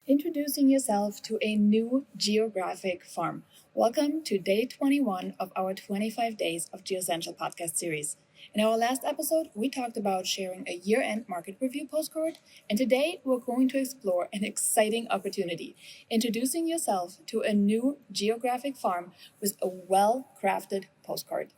Introducing yourself to a new geographic farm. Welcome to day 21 of our 25 Days of GEOsential podcast series. In our last episode, we talked about sharing a year-end market review postcard, and today we're going to explore an exciting opportunity, introducing yourself to a new geographic farm with a well-crafted postcard.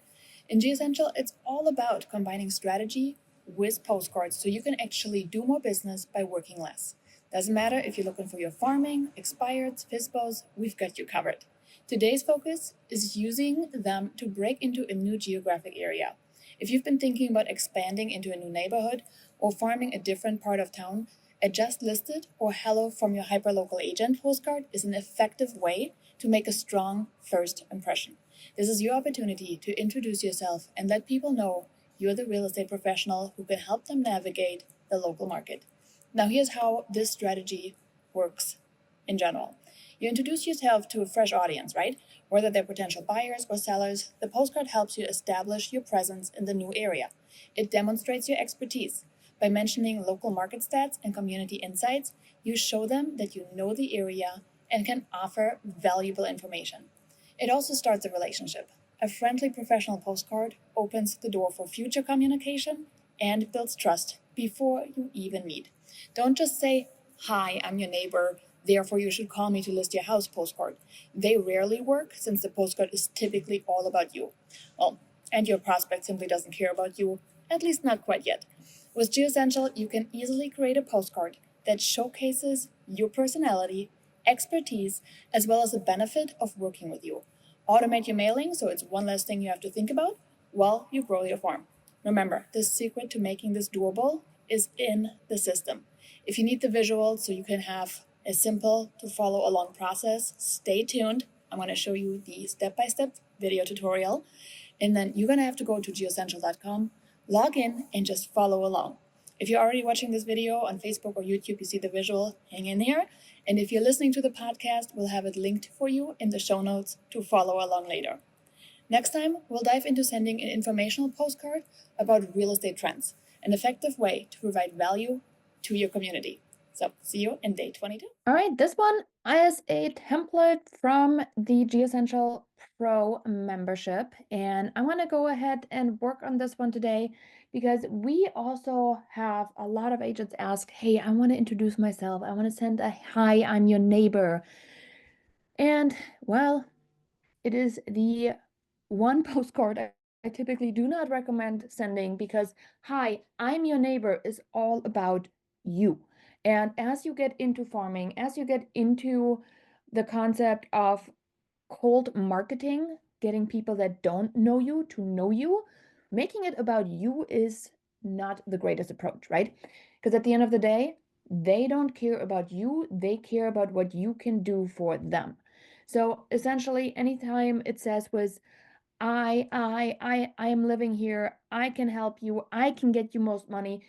In GEOsential, it's all about combining strategy with postcards so you can actually do more business by working less. Doesn't matter if you're looking for your farming, expireds, FISBOs, we've got you covered. Today's focus is using them to break into a new geographic area. If you've been thinking about expanding into a new neighborhood or farming a different part of town, a just listed or hello from your hyperlocal agent postcard is an effective way to make a strong first impression. This is your opportunity to introduce yourself and let people know you're the real estate professional who can help them navigate the local market. Now, here's how this strategy works in general. You introduce yourself to a fresh audience, right? Whether they're potential buyers or sellers, the postcard helps you establish your presence in the new area. It demonstrates your expertise. By mentioning local market stats and community insights, you show them that you know the area and can offer valuable information. It also starts a relationship. A friendly professional postcard opens the door for future communication and builds trust before you even meet. Don't just say, "Hi, I'm your neighbor, therefore you should call me to list your house" postcard. They rarely work since the postcard is typically all about you. And your prospect simply doesn't care about you, at least not quite yet. With GEOsential, you can easily create a postcard that showcases your personality, expertise, as well as the benefit of working with you. Automate your mailing so it's one less thing you have to think about while you grow your farm. Remember, the secret to making this doable is in the system. If you need the visuals so you can have a simple to follow along process, stay tuned. I'm going to show you the step-by-step video tutorial, and then you're going to have to go to geosential.com, log in, and just follow along. If you're already watching this video on Facebook or YouTube, you see the visual, hang in here. And if you're listening to the podcast, we'll have it linked for you in the show notes to follow along later. Next time, we'll dive into sending an informational postcard about real estate trends, an effective way to provide value to your community. So, see you in day 22. All right, this one is a template from the GEOsential Pro membership, and I want to go ahead and work on this one today because we also have a lot of agents ask, "Hey, I want to introduce myself. I want to send a hi, I'm your neighbor." And well, it is the one postcard I typically do not recommend sending because "Hi, I'm your neighbor" is all about you. And as you get into farming, as you get into the concept of cold marketing, getting people that don't know you to know you, making it about you is not the greatest approach, right? Because at the end of the day, they don't care about you, they care about what you can do for them. So essentially, anytime it says was I am living here, I can help you, I can get you most money,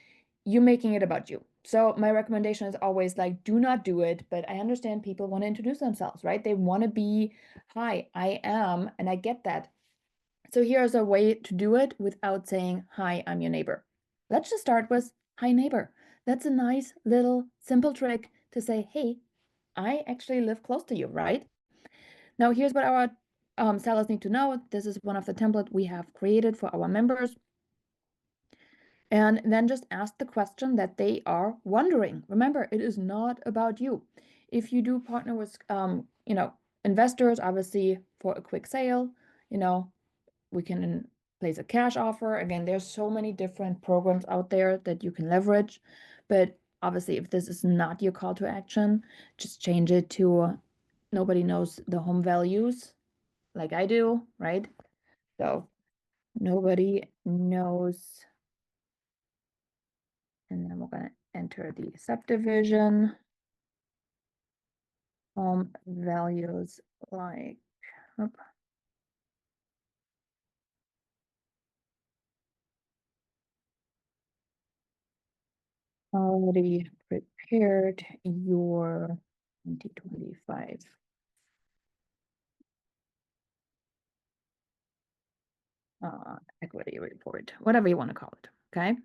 you're making it about you. So my recommendation is always like, do not do it, but I understand people want to introduce themselves, right? They want to be, "Hi, I am," and I get that. So here's a way to do it without saying, "Hi, I'm your neighbor." Let's just start with, "Hi, neighbor." That's a nice little simple trick to say, "Hey, I actually live close to you," right? Now, here's what our sellers need to know. This is one of the templates we have created for our members. And then just ask the question that they are wondering. Remember, it is not about you. If you do partner with, investors, obviously for a quick sale, we can place a cash offer. Again, there's so many different programs out there that you can leverage. But obviously, if this is not your call to action, just change it to nobody knows the home values like I do, right? So nobody knows. And then we're going to enter the subdivision home values like, oop. Already prepared your 2025 equity report, whatever you want to call it, okay?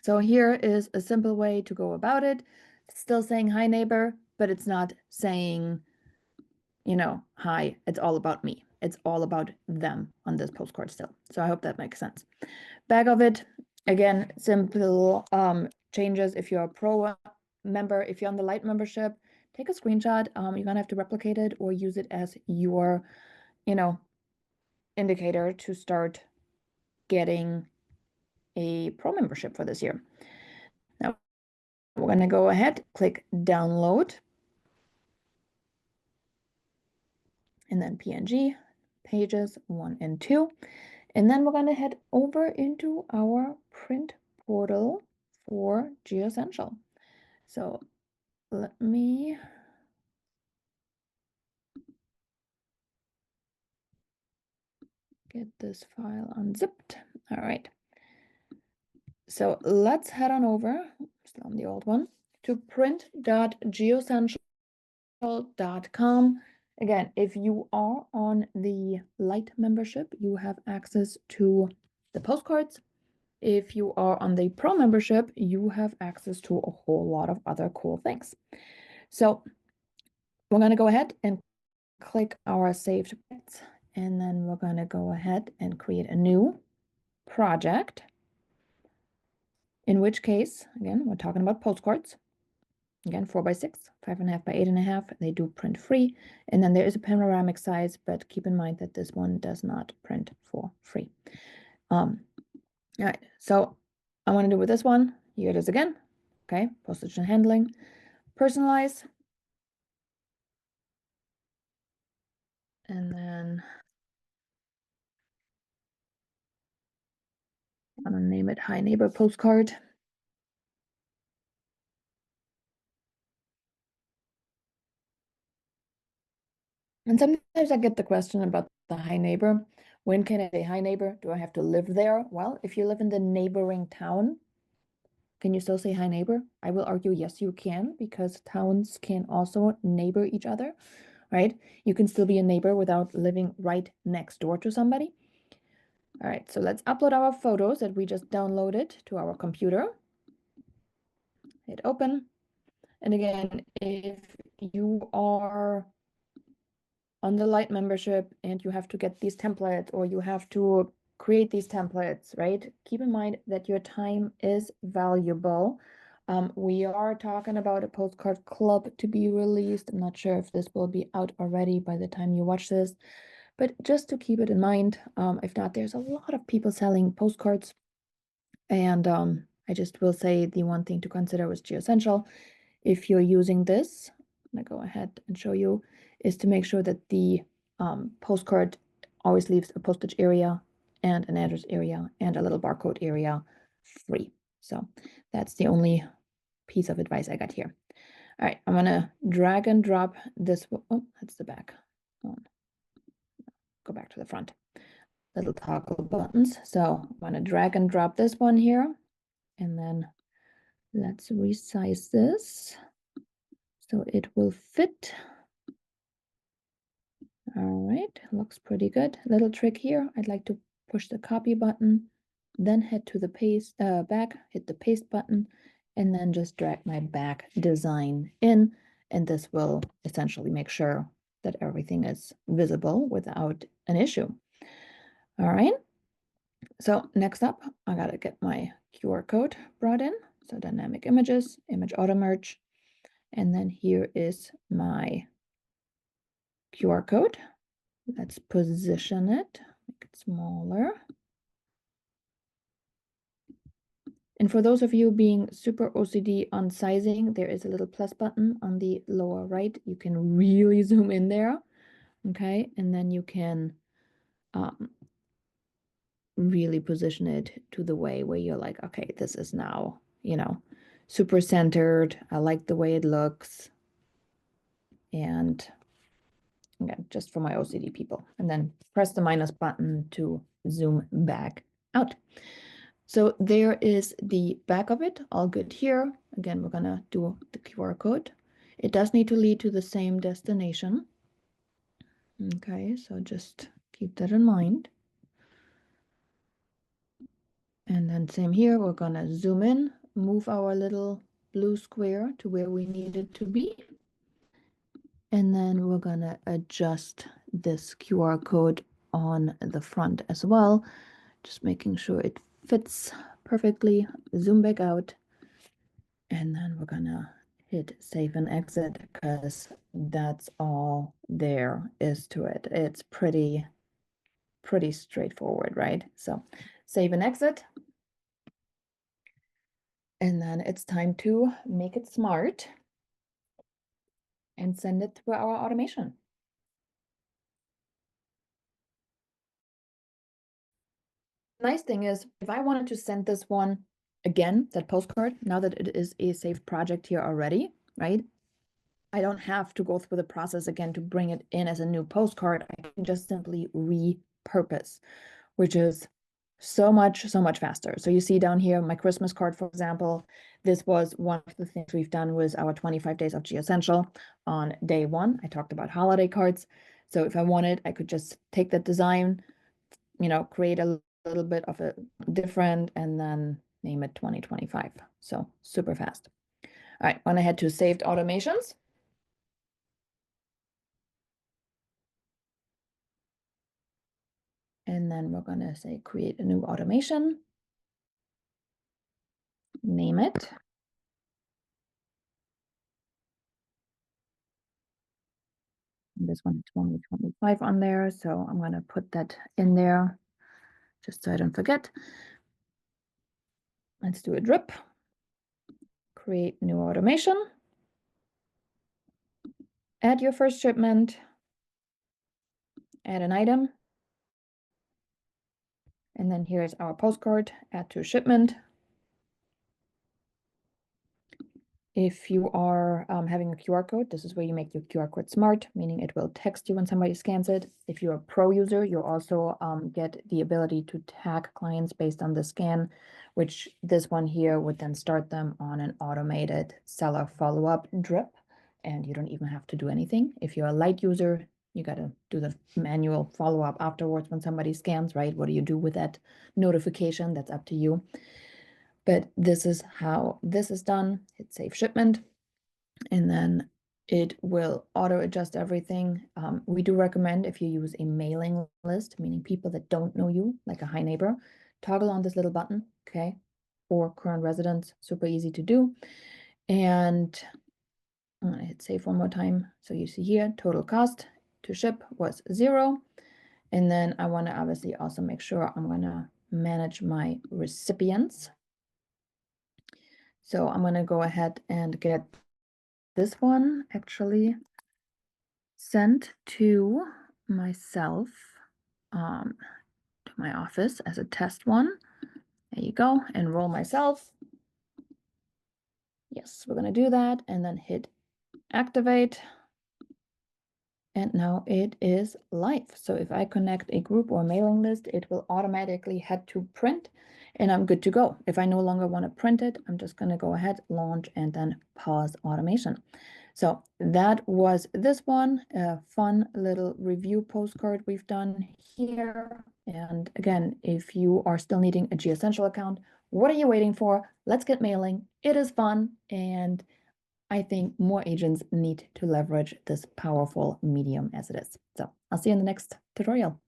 So here is a simple way to go about it. Still saying "Hi, neighbor," but it's not saying, hi, it's all about me. It's all about them on this postcard still. So I hope that makes sense. Back of it, again, simple changes. If you're a pro member, if you're on the light membership, take a screenshot. You're gonna have to replicate it or use it as your, indicator to start getting a pro membership for this year. Now we're gonna go ahead, click download, and then PNG, pages 1 and 2. And then we're gonna head over into our print portal for GEOsential. So let me get this file unzipped. All right. So let's head on over, still on the old one, to print.geoessential.com. Again, if you are on the light membership, you have access to the postcards. If you are on the pro membership, you have access to a whole lot of other cool things. So we're going to go ahead and click our saved projects, and then we're going to go ahead and create a new project, in which case, again, we're talking about postcards. Again, 4x6, 5.5 by 8.5. They do print free. And then there is a panoramic size, but keep in mind that this one does not print for free. All right, so I want to do with this one. Here it is again. Okay, postage and handling, personalize. And then I'm gonna name it Hi Neighbor Postcard. And sometimes I get the question about the Hi Neighbor. When can I say Hi Neighbor? Do I have to live there? Well, if you live in the neighboring town, can you still say Hi Neighbor? I will argue yes, you can, because towns can also neighbor each other, right? You can still be a neighbor without living right next door to somebody. All right, so let's upload our photos that we just downloaded to our computer. Hit open. And again, if you are on the light membership and you have to get these templates or you have to create these templates, right? Keep in mind that your time is valuable. We are talking about a postcard club to be released. I'm not sure if this will be out already by the time you watch this, but just to keep it in mind, if not, there's a lot of people selling postcards. And I just will say the one thing to consider with GEOsential, if you're using this, I'm gonna go ahead and show you, is to make sure that the postcard always leaves a postage area and an address area and a little barcode area free. So that's the only piece of advice I got here. All right, I'm gonna drag and drop this. Oh, that's the back. Go back to the front. Little toggle buttons. So I'm gonna drag and drop this one here, and then let's resize this so it will fit. All right, looks pretty good. Little trick here, I'd like to push the copy button, then head to the paste back, hit the paste button, and then just drag my back design in, and this will essentially make sure that everything is visible without an issue. All right, so next up, I gotta get my QR code brought in. So dynamic images, image auto merge, and then here is my QR code. Let's position it, make it smaller. And for those of you being super OCD on sizing, there is a little plus button on the lower right. You can really zoom in there, okay? And then you can really position it to the way where you're like, okay, this is now, super centered. I like the way it looks. And again, just for my OCD people. And then press the minus button to zoom back out. So there is the back of it, all good here. Again, we're gonna do the QR code. It does need to lead to the same destination. Okay, so just keep that in mind. And then same here, we're gonna zoom in, move our little blue square to where we need it to be. And then we're gonna adjust this QR code on the front as well, just making sure it fits perfectly. Zoom back out, and then we're gonna hit save and exit because that's all there is to it. It's pretty straightforward, right? So save and exit. And then it's time to make it smart and send it through our automation. Nice thing is, if I wanted to send this one again, that postcard, now that it is a saved project here already, right? I don't have to go through the process again to bring it in as a new postcard. I can just simply repurpose, which is so much faster. So you see down here, my Christmas card, for example, this was one of the things we've done with our 25 days of GEOsential. On day one, I talked about holiday cards. So if I wanted, I could just take that design, create a little bit of a different and then name it 2025. So super fast. All right, want to head to saved automations. And then we're going to say create a new automation. Name it. This one is 2025 on there, so I'm going to put that in there just so I don't forget. Let's do a drip. Create new automation. Add your first shipment. Add an item. And then here's our postcard. Add to shipment. If you are having a QR code, this is where you make your QR code smart, meaning it will text you when somebody scans it. If you're a pro user, you'll also get the ability to tag clients based on the scan, which this one here would then start them on an automated seller follow-up drip, and you don't even have to do anything. If you're a light user, you got to do the manual follow-up afterwards when somebody scans, right? What do you do with that notification? That's up to you. But this is how this is done. Hit save shipment, and then it will auto adjust everything. We do recommend, if you use a mailing list, meaning people that don't know you, like a hi neighbor, toggle on this little button, okay? For current residents, super easy to do. And I'm gonna hit save one more time. So you see here, total cost to ship was 0. And then I want to obviously also make sure I'm gonna manage my recipients. So I'm going to go ahead and get this one actually sent to myself, to my office as a test one. There you go, enroll myself. Yes, we're going to do that and then hit activate. And now it is live. So if I connect a group or mailing list, it will automatically head to print and I'm good to go. If I no longer want to print it, I'm just going to go ahead, launch, and then pause automation. So that was this one, a fun little review postcard we've done here. And again, if you are still needing a GEOsential account, what are you waiting for? Let's get mailing. It is fun, and I think more agents need to leverage this powerful medium as it is. So I'll see you in the next tutorial.